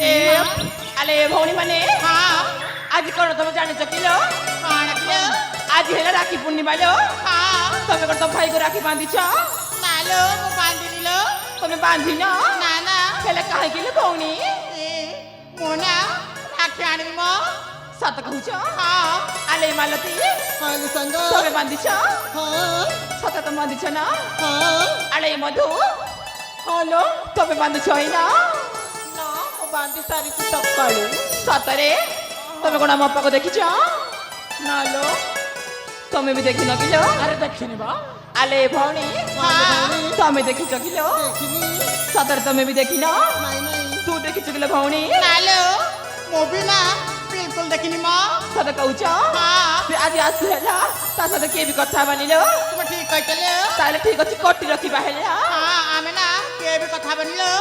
ए आले भौणी माने हाँ आज कौन तुम जाने किलो कौन किलो आज है राखी पूर्णिमा लो हाँ तुम तुम भाई को राखी बांधी छ नालो मु बांधिली लो तुमने बांधी न ना ना पहले कहे किलो भौणी ए मोना राखी आनी मो सत कहू छ हाँ आले मालती हाल संग तुम बांधी छ हाँ सत तुम बांधी छ ना हाँ आले मधु हेलो तुम बांधी छ ना ना मु बांधी सारी तू सकाळू सतरे तुम कौन अम्मा को देखी छ ना लो तुम भी देखी न किलो अरे देखिनी बा आले भौणी हाँ तुम देखी छ किलो देखिनी सतर तुम भी देखी न नहीं नहीं तू देखी छ किलो भौणी नालो मु भी ना बिल्कुल देखिनी मो सत कहू छ हाँ आज आसु हैला ता सत के भी कथा बनिलो तुम ठीक कहले ताले ठीक अछि कटी रखी बाहेला हाँ आमे ना के भी कथा बनिलो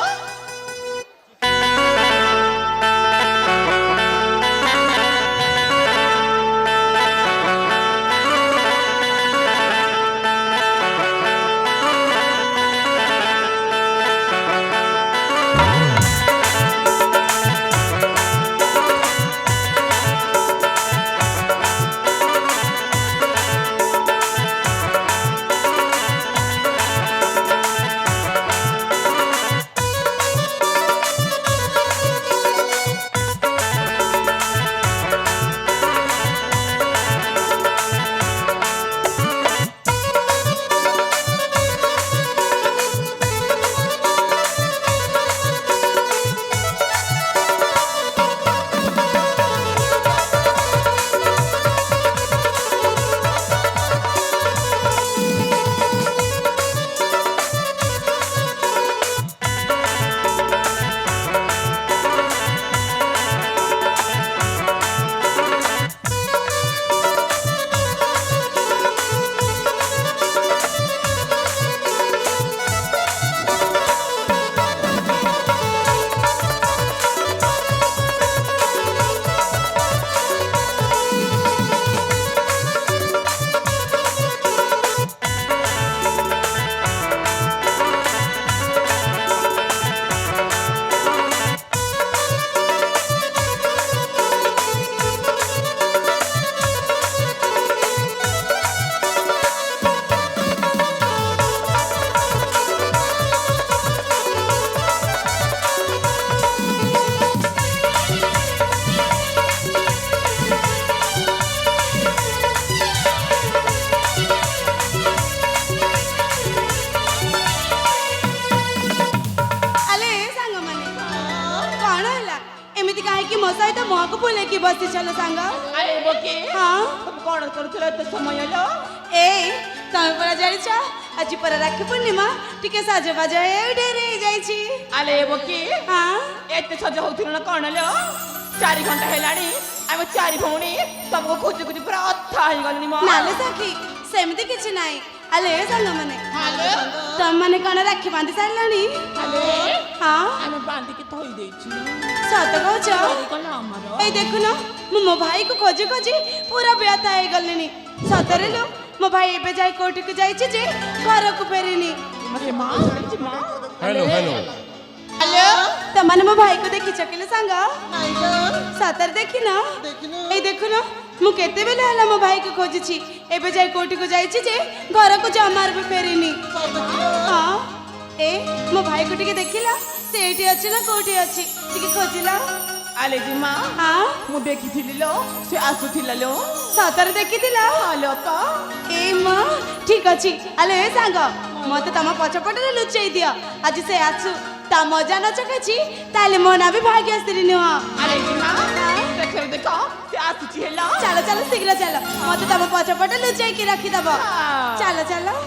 की बसी चलो सांग अरे बोके हाँ तुम कौन करूथिलो तो समय लो ए तमे परा जानी छ आज पर राखी पूर्णिमा टिके साजे बाजे ढेरे जाई छी अरे बोके हाँ एते सज होथिलो न कौन लो 4 घंटा हेलानी आमे 4 भौणी तुमको खोज खोज पूरा अथा ही गलनी म नाले सखी सेमती किछि नाही आले सांग माने हेलो तम माने कोन राखी बांधी सारलानी अरे हाँ आमे बांधी के थई देछि सत कहछ कला हमरो ए देखुनो मो भाई को खोजे खोजे पूरा व्यथा हे गलनी सतरे लो मो भाई एबे जाई कोर्ट के जाई छी जे घर को फेरिनी मते मां जानि मां हेलो हेलो हेलो तमने मो भाई को देखि चकिले सांग नहीं तो सतर देखि ना देखिनो ए देखुनो मु केते बेले हला मो भाई को खोजी छी एबे जाई कोर्ट को जाई छी जे घर को जमार पे फेरिनी हां ए मो भाई को टिके देखिला से एठी अछि ना कोठी अछि टिके खोजिला आले जी मां हां मु देखिथिली लो से आसुथिला लो सतर देखिथिला हालो तो ए मां ठीक अछि आले ए सांग मते तम पछपटरे लुचै दियो आज से आछु ता मजा न चकछि ताले मोना भी भाग्यश्री न आले जी मां देखो से आसुची हेला चलो चलो शीघ्र चलो मते तम पछपटे लुचै के रखि दबो हाँ। चलो चलो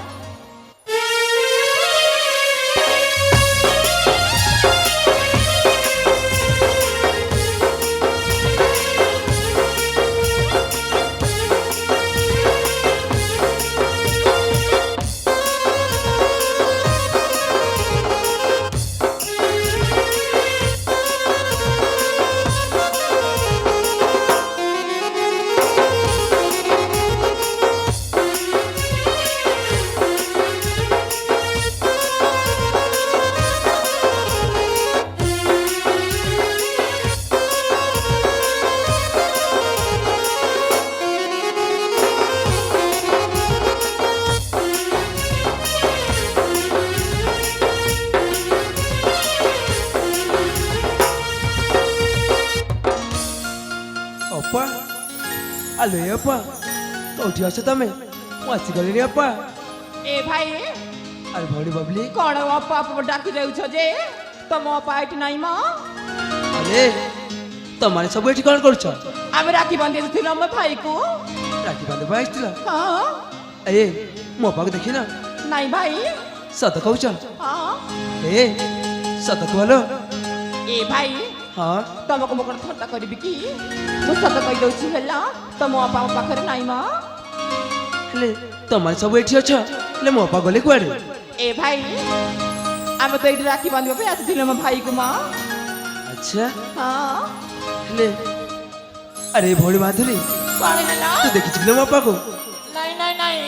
ଅପା ଆଲୋ ଏ ଅପା କୋଉଠି ଅଛ ତମେ ମୁଁ ଆସିଗଲିଣି ଅପା ଏ ଭାଇ ଆରେ ଭଉଣୀ ବବଲି କଣ ଅପା ଅପା ଡାକି ଯାଉଛ ଯେ ତମ ଅପା ଏଠି ନାହିଁ ମ ଆରେ ତମମାନେ ସବୁ ଏଠି କଣ କରୁଛ ଆମେ ରାକ୍ଷୀ ବାନ୍ଧି ଦେଇଥିଲୁ ଆମ ଭାଇକୁ ରାକ୍ଷୀ ବାନ୍ଧିବା ଆସିଥିଲ ହଁ ଏ ମୋ ଅପାକୁ ଦେଖିନ ନାଇଁ ଭାଇ ସତ କହୁଛ ହଁ ଏ ସତ କୁହଲୋ ଏ ଭାଇ ହଁ ତମକୁ ମୁଁ କଣ ଥଟ୍ଟା କରିବି କି ମୁଁ ସତ କହିଦଉଛି ହେଲା ତମ ଅପା ମୋ ପାଖରେ ନାହିଁ ମ ହେଲେ ତମମାନେ ସବୁ ଏଠି ଅଛ ହେଲେ ମୋ ଅପା ଗଲେ କୁଆଡେ ଏ ଭାଇ ଆମେ ତ ଏଇଠି ରାକ୍ଷୀ ବାନ୍ଧିବା ପାଇଁ ଆସିଥିଲୁ ମୋ ଭାଇକୁ ମା ଆଚ୍ଛା ହଁ ହେଲେ ଆରେ ଭଉଣୀ ମାଧୁରୀ କଣ ହେଲା ତୁ ଦେଖିଛୁ ମୋ ଅପାକୁ ନାଇଁ ନାଇଁ ନାଇଁ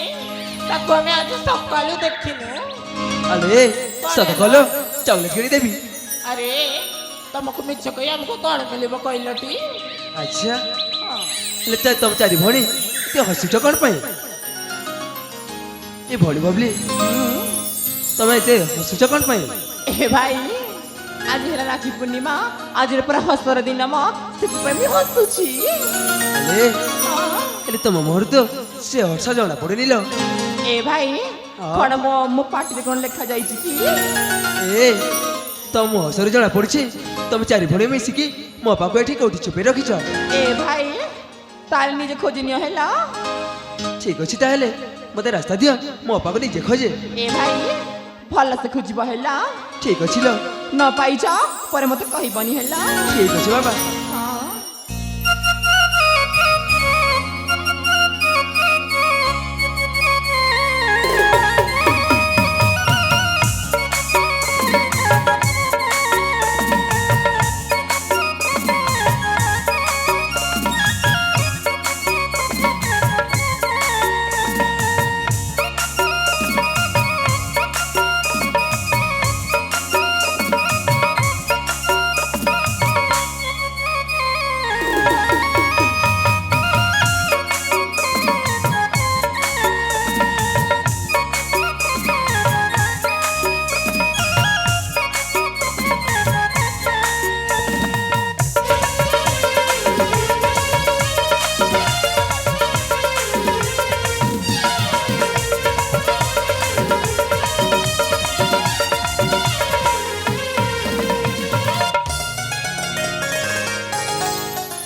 ତାକୁ ଆମେ ଆଜି ସକାଳୁ ଦେଖିନୁ ଆରେ ସତ କଲୋ ଚକଲେଟ କିଣିଦେବି ଆରେ ତମକୁ ମିଛ କହି ଆମକୁ କଣ ମିଳିବ କହିଲଟି ଆଚ୍ଛା ହେଲେ ତମ ଚାରି ଭଉଣୀ ଏତେ ହସୁଛ କଣ ପାଇଁ ଏ ଭଉଣୀ ବବଲି ତମେ ଏତେ ହସୁଛ କଣ ପାଇଁ ଏ ଭାଇ ଆଜି ହେଲା ରାକ୍ଷୀ ପୂର୍ଣ୍ଣିମା ଆଜିର ପୁରା ହସର ଦିନ ମ ସେଥିପାଇଁ ମୁଁ ହସୁଛି ଆରେ ହେଲେ ତମ ମୁହଁରୁ ତ ସେ ହସ ଜଣା ପଡୁନି ଲୋ ଏ ଭାଇ ହଁ। କଣ ମୋ ପାଟିରେ କଣ ଲେଖା ଯାଇଛି କି ଏ ତମ ହସରୁ ଜଣା ପଡୁଛି ତମେ ଚାରି ଭଉଣୀ ମିଶିକି ମୋ ପାଖକୁ ଏଠି କୋଉଠି ଛୁପେଇ ରଖିଛ ଏ ଭାଇ ତାହେଲେ ନିଜେ ଖୋଜି ନିଅ ହେଲା ଠିକ ଅଛି ତାହେଲେ ମତେ ରାସ୍ତା ଦିଅ ମୋ ପାଖକୁ ନିଜେ ଖୋଜେ ଏ ଭାଇ ଭଲସେ ଖୋଜିବ ହେଲା ଠିକ ଅଛି ଲୋ ନ ପାଇଛ ପରେ ମତେ କହିବନି ହେଲା ଠିକ ଅଛି ବାବା ହଁ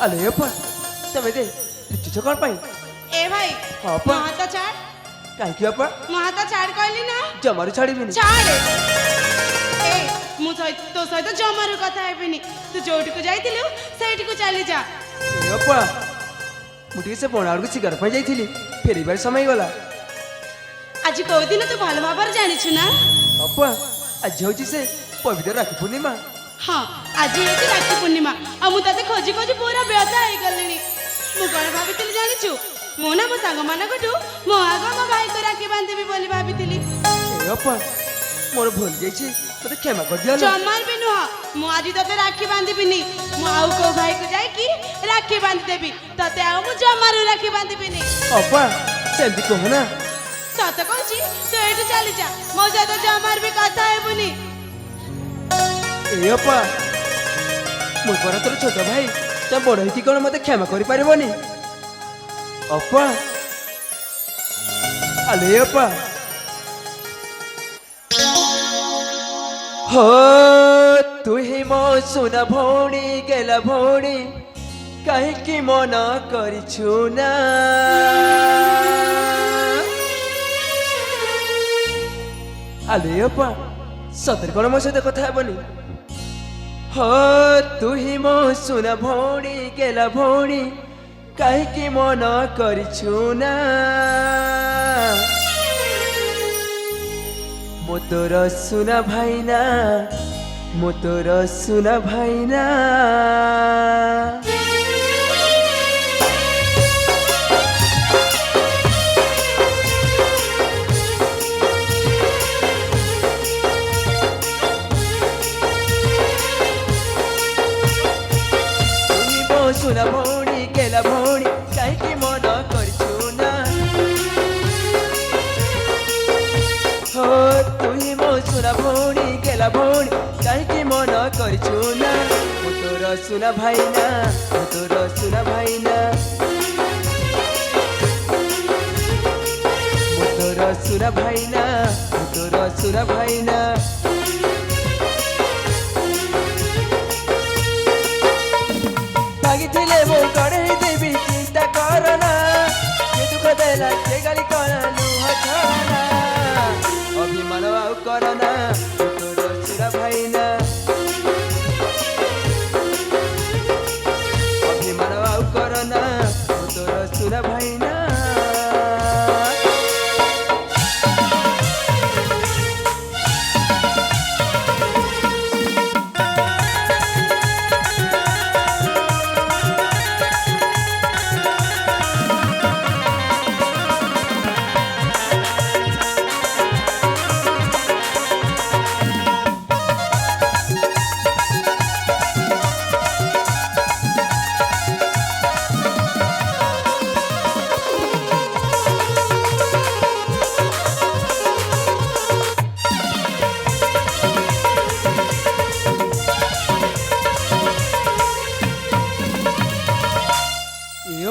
ଆଲୋ ଏ ଅପା ତମେ ଦେ ଲୁଚୁଛ କଣ ପାଇଁ ଏ ଭାଇ ହଁ ମୋ ପା ହାତ ଛାଡ କାହିଁକି ଅପା ମୋ ହାତ ଛାଡ କହିଲି ନା ଜମାରୁ ଛାଡ଼ିବିନି ଛାଡ ଏ ମୁଁ ତୋ ସହିତ ଜମାରୁ କଥା ହେବିନି ତୁ ଯୋଉଠିକୁ ଯାଇଥିଲୁ ସେଇଠିକୁ ଚାଲି ଯା ଏ ଅପା ମୁଁ ଟିକେ ସେ ବଣ ଆଡ଼କୁ ଶିକାର ପାଇଁ ଯାଇଥିଲି ଫେରିବାର ସମୟ ହେଇଗଲା ଆଜି କୋଉ ଦିନ ତୁ ଭଲ ଭାବରେ ଜାଣିଛୁ ନା ଅପା ଆଜି ହଉଛି ସେ ପବିତ୍ର ରାକ୍ଷୀ ପୂର୍ଣ୍ଣିମା ହଁ ଆଜି ହେଉଛି ରାକ୍ଷୀ ପୂର୍ଣ୍ଣିମା ଆଉ ମୁଁ ତତେ ଖୋଜି ଖୋଜି ପୁରା ବ୍ୟଥା ହେଇଗଲିଣି ମୁଁ କଣ ଭାବିଥିଲି ଜାଣିଛୁ ମୁଁ ନା ମୋ ସାଙ୍ଗମାନଙ୍କଠୁ ମୋ ଆଗ ମୋ ଭାଇକୁ ରାକ୍ଷୀ ବାନ୍ଧିବି ବୋଲି ଭାବିଥିଲି ଏ ଅପା ମୋର ଭୁଲ ଯାଇଛି ମତେ କ୍ଷମା କରିଦିଅ ଲୋ। ଜମାର ବି ନୁହଁ ମୁଁ ଆଜି ତତେ ରାକ୍ଷୀ ବାନ୍ଧିବିନି ମୁଁ ଆଉ କୋଉ ଭାଇକୁ ଯାଇକି ରାକ୍ଷୀ ବାନ୍ଧିଦେବି ତତେ ଆଉ ମୁଁ ଜମାରୁ ରାକ୍ଷୀ ବାନ୍ଧିବିନି ଅପା ସେମିତି କହୁନା ସତ କହୁଛି ତୁ ଏଇଠୁ ଚାଲିଯା ମୋ ସହିତ ଜମାର ବି କଥା ହେବୁନି ଏ ଅପା ମୁଁ ପରା ତୋର ଛୋଟ ଭାଇ ତମେ ବଡ ହେଇକି କଣ ମତେ କ୍ଷମା କରିପାରିବନି ଅପା ଆଲେ ଏ ଅପା हो तुही मो सुना भौणी गेला भौणी काहीकी मन करिछु ना आले अपा सतर कोन मो सहित कथा हेबनी हो तुही मो सुना भौणी गेला भौणी काहीकी मन करिछु ना मो तोर सुना भाइना मो तोर सुना भाइना तुही मो सुना भौणी गेला भौणी काहीकी मन करछु ना हो तुही मो सुना भौणी गेला भौणी काहीकी मन करछु ना मो तोर তোর সুনা ভাইনা তোর সুনা ভাইনা তোর সুনা ভাইনা তোর সুনা ভাইনা ভাগিଥିଲେ ମୋ ଗଢ଼େଇ ଦେବି ଚିନ୍ତା କରନା ସେ ଦୁଃଖ ଦେଲା ସେ ଗାଳି କଲା ଲୁହ ଛଳନା ଅଭିମାନ ଆଉ କରନା ତୋର ସୁରା ଭାଇନା ଅଭିମାନ ଆଉ କରନା ତୋର ସୁରା ଭାଇନା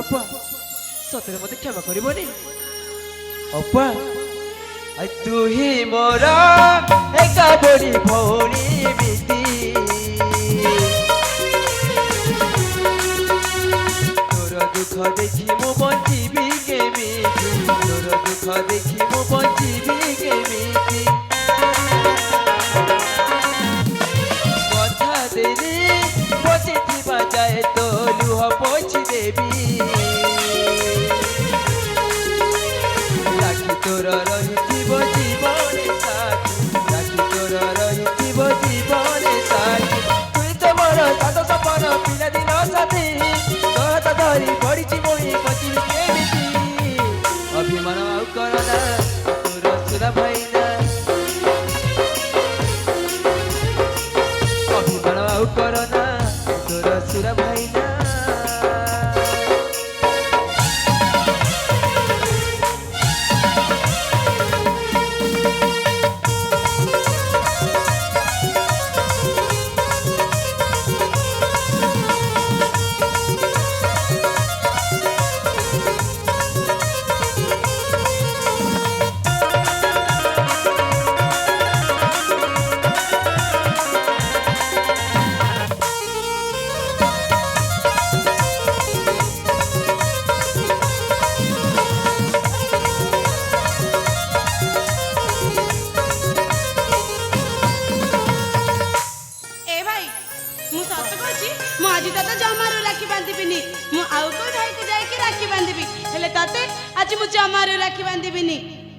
ଅପା ସତରେ ମତେ କ୍ଷମା କରିବନି ଅପା ତୁ ହିଁ ମୋର ଏକା ବଡ଼ି ଭଉଣୀ ବିତି ତୋର ଦୁଃଖ ଦେଖି ମୁଁ ବଞ୍ଚିବି କେମିତି ତୋର ଦୁଃଖ ଦେଖି ମୁଁ ବଞ୍ଚିବି କେମିତି କଥା ଦେଲି ବଞ୍ଚିଥିବା ଯାଏ ତୋ ଲୁହ ପୋଛି ଦେବି রাখি তোর রহিথিব জীবনে সাথী রাখি তোর রহিথিব জীবনে সাথী তুই তো মোর সাত সপন পিলাদিন সাথী তোর হাত ধরি পড়িছি মুই বঁচিবি কেমিতি অভিমান আউ করনা তোর সুরা ভাইনা অভিমান আউ করনা তোর সুরা ভাইনা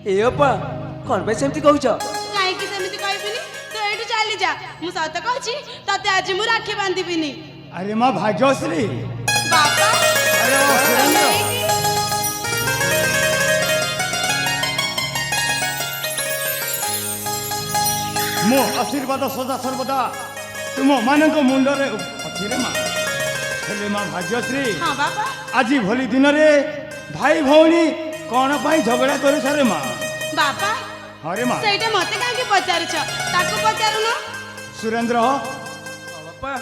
ए अपा कौन पे सेमती कहूछ काहेकि सेमती कहबिनी तो एठू चली जा मु सत कहछि तते आज मु राखी बांधिबिनी अरे माँ भाग्यश्री बापा अरे ओ सुरेंद्र मो आशीर्वाद सदा सर्वदा तुम मानक मुंडरे अछि रे माँ हेले माँ भाग्यश्री हां बापा आज भली दिन रे भाई भौणी कौन पाई झगड़ा करे सारे माँ बापा अरे माँ सेटा मते काहे पचारुछ ताको पचारुनो सुरेंद्र बापा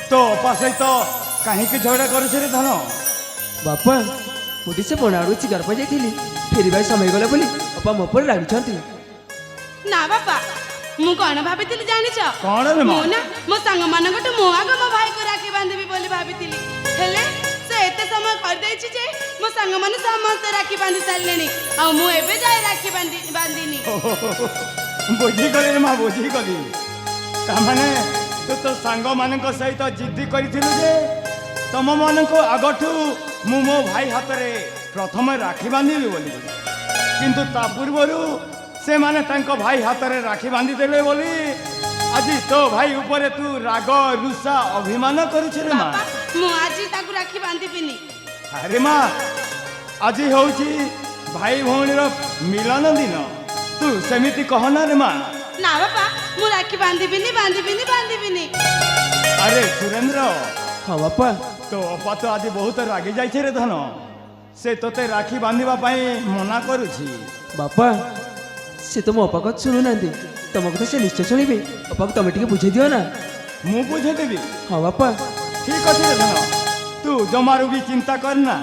तो अपा सहित कहीं झगड़ा करे रे धन बापा मुझे से बनाड़ू चिगार पर जाइली फेरी भाई समय गला बोली अपा मो पर रागी ना बापा मु कौन भाबितिली जानिछ कौन रे माँ मु ना मो संग मानगट मु आग मो भाई को राखी बांधबी बोली भाबितिली हेले से एते समय कर देछि जे मो संग माने समस्त राखी बांधी सारलेनी आ मु एबे जाय राखी बांधिनी बुझी गली रे माँ बुझी गली तामाने तो सांग मानक सहित जिद्दी करिथिलु जे तम मानक आगठू मु मो भाई हाथ रे प्रथम राखी बांधिबी बोली किंतु ता पूर्वरु से माने तांको भाई हाथ रे राखी बांधी देले बोली आज तो भाई ऊपर तू राग रुषा अभिमान करुछ रे माँ मु आज ताकू राखी बांधिबिनी अरे माँ आज होउची भाई भौणीर मिलन दिन तू सेमिति कहना रे माँ ना बापा मु राखी बांधिबिनी अरे सुरेंद्र हाँ बापा तो अपा तो आज बहुत रागी जाइछे रे धन से तोते राखी बांधिबा पाई मना करुछि बापा से तो मो अपा कथ सुनु नांदी तुम कथा से निश्चय शुणिबे अपा को तुम टिके बुझे दियो ना मु बुझे देबी हाँ बापा ठीक अच्छे धन तू जमारू भी चिंता करना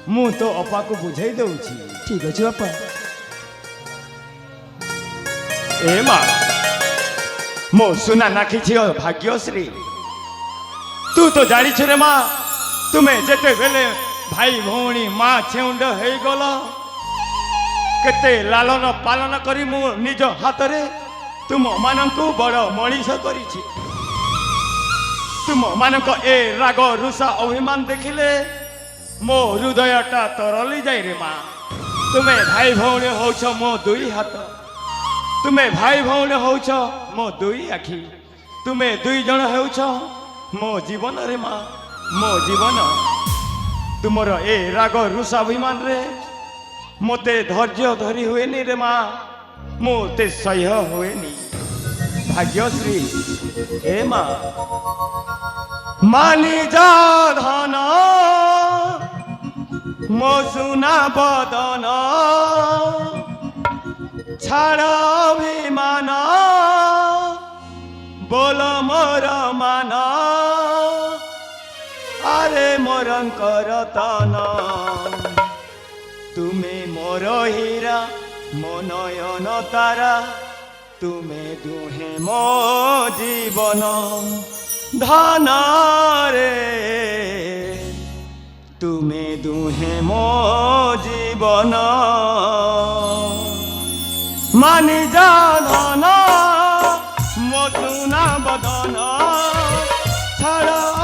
मु तो अपा को बुझाई दउछि ठीक अच्छे बापा ए माँ मो सुना नाखी झियो भाग्यश्री तू तो जानिछ रे माँ तुम्हें जेते बेले भाई भौणी माँ छेउंड हो गल केते लालन पालन करी मु निज हाथ रे तुम मानंकु बड़ मनीष करिछि तुम मानक ए राग रुषा अभिमान देखिले मो हृदयटा तरली जाए रे माँ तुम्हें भाई भौणी होछ मो दुई हाथ तुम्हें भाई भौणी होछ मो दुई आखि तुम्हें दुई जन होछ मो जीवन रे माँ मो जीवन तुमर ए राग रुषा अभिमान रे मोते धैर्य धरी हुएनी रे माँ मोते सह्य हुएनी भाग्यश्री हे माँ मानी जा धन मो सुना बदन छाड़ अभिमान बोल मोर मान आरे मोरंकर तन तुमे मोर हीरा मो नयन तारा तुमे दुहे मो जीवन धन रे तुमे दुहे मो जीवन मानि जा धन मो सुना बदन छाड़